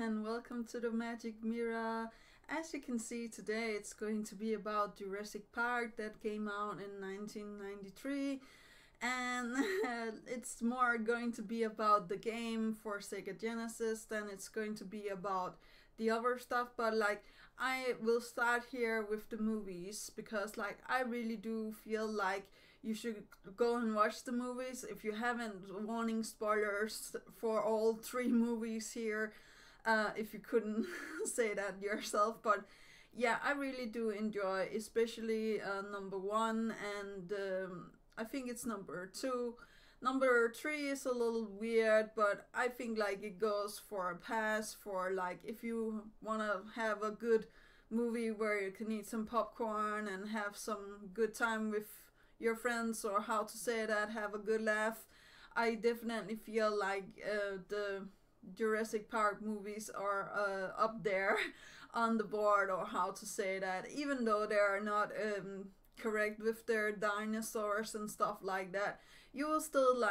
and welcome to the Magic Mirror. As you can see today, it's going to be about Jurassic Park that came out in 1993, and it's more going to be about the game for Sega Genesis than it's going to be about the other stuff. But I will start here with the movies because I really do feel like you should go and watch the movies. If you haven't, warning spoilers for all three movies here, if you couldn't say that yourself. But yeah, I really do enjoy, especially number one, and I think it's number two. Number three is a little weird, but I think it goes for a pass for if you want to have a good movie where you can eat some popcorn and have some good time with your friends, or how to say that, have a good laugh. I definitely feel the Jurassic Park movies are up there on the board, or how to say that, even though they are not correct with their dinosaurs and stuff like that. You will still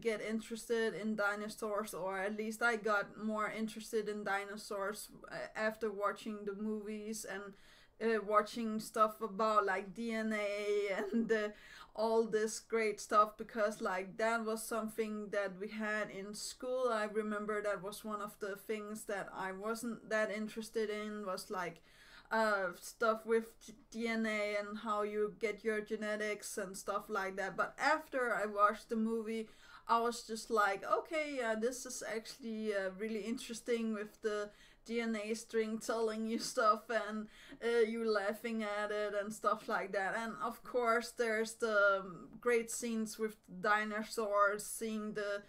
get interested in dinosaurs, or at least I got more interested in dinosaurs after watching the movies and watching stuff about DNA and all this great stuff, because that was something that we had in school. I remember that was one of the things that I wasn't that interested in, was stuff with DNA and how you get your genetics and stuff like that. But after I watched the movie, I was just okay, yeah, this is actually really interesting, with the DNA string telling you stuff and you laughing at it and stuff like that. And of course there's the great scenes with dinosaurs, seeing the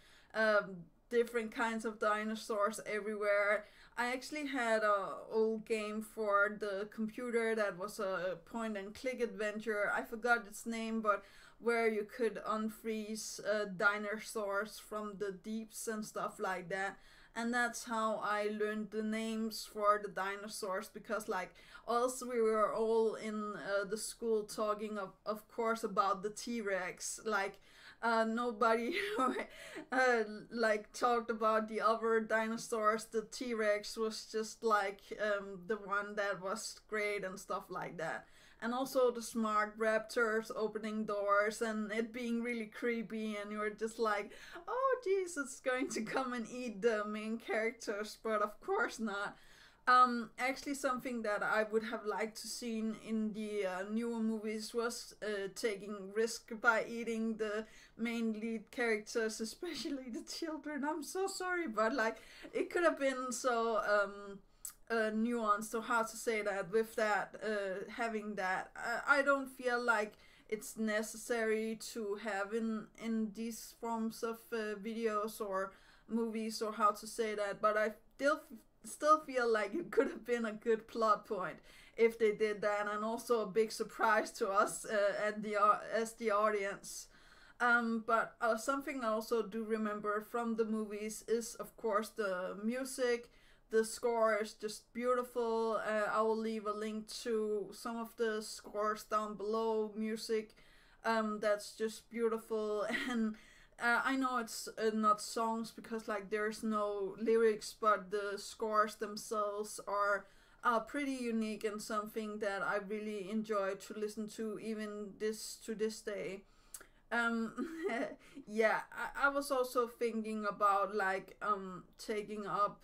different kinds of dinosaurs everywhere. I actually had a old game for the computer that was a point and click adventure. I forgot its name, but where you could unfreeze dinosaurs from the deeps and stuff like that. And that's how I learned the names for the dinosaurs, because also we were all in the school talking of course about the T-Rex. Nobody talked about the other dinosaurs. The T-Rex was just the one that was great and stuff like that. And also the smart raptors opening doors and it being really creepy, and you were just oh jeez, it's going to come and eat the main characters, but of course not. Actually, something that I would have liked to see in the newer movies was taking risk by eating the main lead characters, especially the children. I'm so sorry, but it could have been so nuanced, or how to say that, with that having that. I don't feel like it's necessary to have in these forms of videos or movies, or how to say that, but I still feel like it could have been a good plot point if they did that, and also a big surprise to us as the audience. But something I also do remember from the movies is of course the music. The score is just beautiful. I will leave a link to some of the scores down below. Music that's just beautiful. And I know it's not songs, because there's no lyrics, but the scores themselves are pretty unique, and something that I really enjoy to listen to even to this day. Yeah, I was also thinking about taking up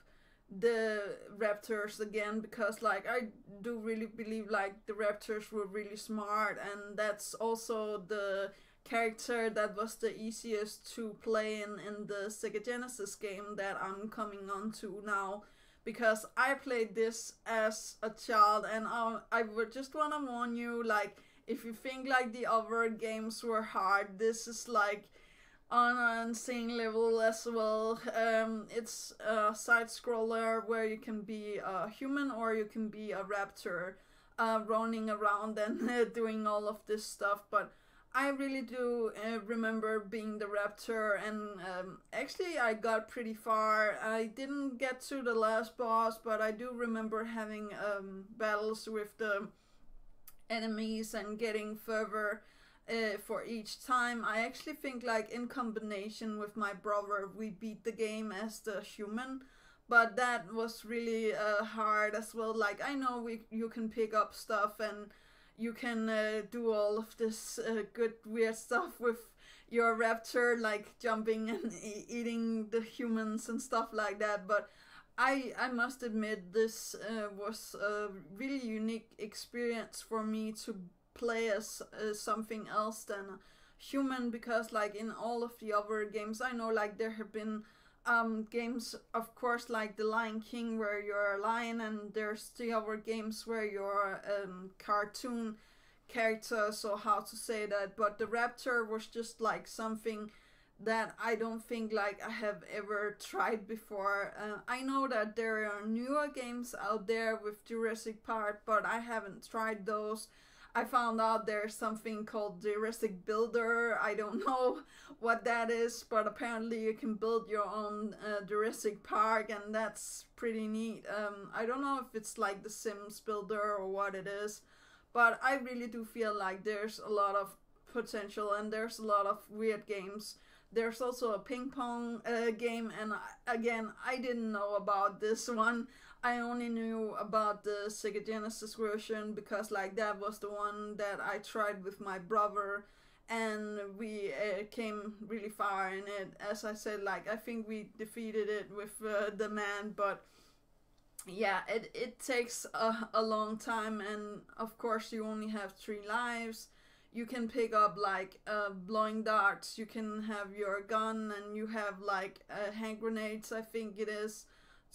the raptors again, because I do really believe the raptors were really smart, and that's also the character that was the easiest to play in the Sega Genesis game that I'm coming on to now, because I played this as a child. And I would just want to warn you, if you think the other games were hard, this is on an insane level as well. It's a side scroller where you can be a human or you can be a raptor, running around and doing all of this stuff. But I really do remember being the raptor, and actually I got pretty far. I didn't get to the last boss, but I do remember having battles with the enemies and getting further for each time. I actually think in combination with my brother we beat the game as the human, but that was really hard as well. Like I know you can pick up stuff and you can do all of this good weird stuff with your raptor, like jumping and eating the humans and stuff like that. But I must admit this was a really unique experience for me to play as something else than a human, because like in all of the other games I know, like there have been games, of course, like the Lion King where you're a lion, and there's the other games where you're cartoon characters, or how to say that. But the raptor was just like something that I don't think like I have ever tried before. I know that there are newer games out there with Jurassic Park, but I haven't tried those. I found out there's something called Jurassic Builder. I don't know what that is, but apparently you can build your own Jurassic Park, and that's pretty neat. I don't know if it's like the Sims Builder or what it is, but I really do feel like there's a lot of potential and there's a lot of weird games. There's also a ping pong game, and again, I didn't know about this one. I only knew about the Sega Genesis version because like that was the one that I tried with my brother, and we came really far in it. As I said, like I think we defeated it with the man, but yeah, it takes a long time, and of course you only have 3 lives. You can pick up like blowing darts, you can have your gun, and you have like hand grenades, I think it is,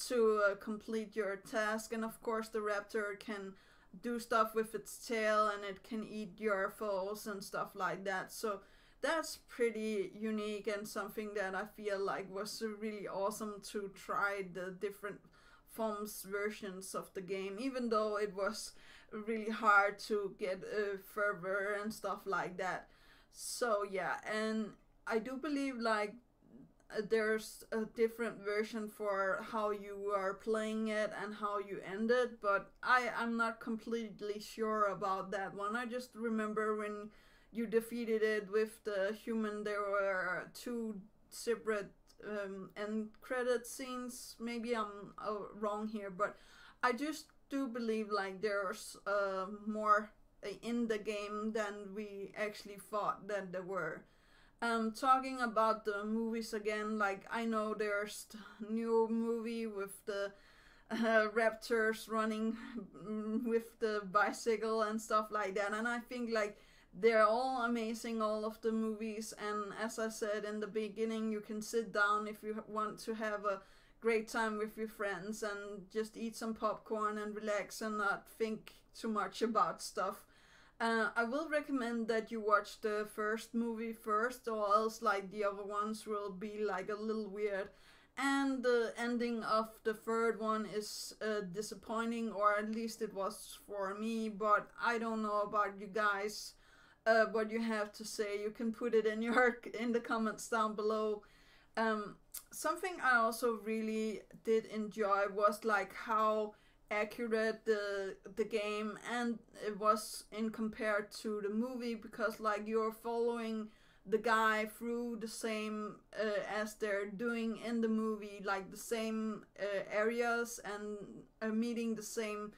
to complete your task. And of course the raptor can do stuff with its tail, and it can eat your foes and stuff like that. So that's pretty unique and something that I feel like was really awesome to try the different forms versions of the game, even though it was really hard to get further and stuff like that. So yeah, and I do believe like there's a different version for how you are playing it and how you end it, but I'm not completely sure about that one. I just remember when you defeated it with the human, there were 2 separate end credit scenes. Maybe I'm wrong here, but I just do believe like there's more in the game than we actually thought that there were. Talking about the movies again, like I know there's the new movie with the raptors running with the bicycle and stuff like that, and I think like they're all amazing, all of the movies. And as I said in the beginning, you can sit down if you want to have a great time with your friends and just eat some popcorn and relax and not think too much about stuff. I will recommend that you watch the first movie first, or else like the other ones will be like a little weird. And the ending of the third one is disappointing, or at least it was for me. But I don't know about you guys. What you have to say, you can put it in in the comments down below. Something I also really did enjoy was like how accurate the game and it was in compared to the movie, because like you're following the guy through the same as they're doing in the movie, like the same areas, and meeting the same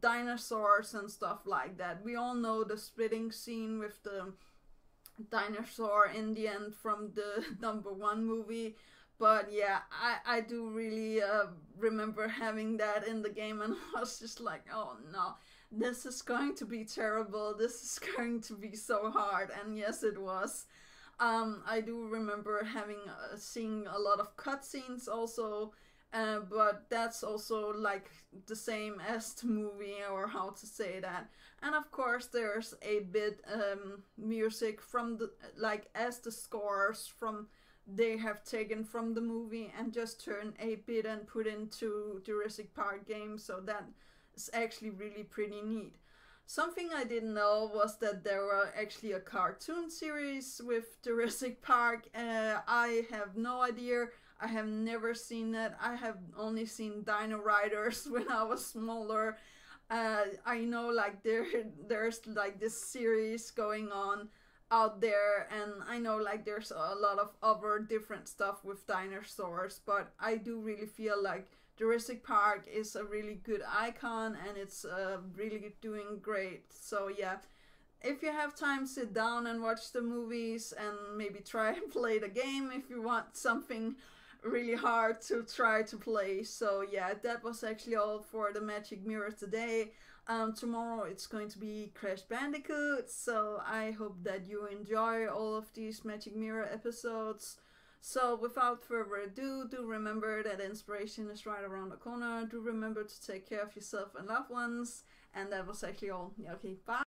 dinosaurs and stuff like that. We all know the splitting scene with the dinosaur in the end from the #1 movie. But yeah, I do really remember having that in the game, and I was just like, oh no, this is going to be terrible, this is going to be so hard. And yes, it was. I do remember having seeing a lot of cutscenes also, but that's also like the same as the movie, or how to say that. And of course there's a bit music from the, like as the scores from they have taken from the movie and just turned a bit and put into Jurassic Park game, so that is actually really pretty neat. Something I didn't know was that there were actually a cartoon series with Jurassic Park. I have no idea. I have never seen it. I have only seen Dino Riders when I was smaller. I know like there's like this series going on out there, and I know like there's a lot of other different stuff with dinosaurs, but I do really feel like Jurassic Park is a really good icon, and it's really doing great. So yeah, if you have time, sit down and watch the movies, and maybe try and play the game if you want something really hard to try to play. So yeah, that was actually all for the Magic Mirror today. Tomorrow it's going to be Crash Bandicoot, so I hope that you enjoy all of these Magic Mirror episodes. So without further ado, do remember that inspiration is right around the corner. Do remember to take care of yourself and loved ones. And that was actually all. Yeah, okay, bye.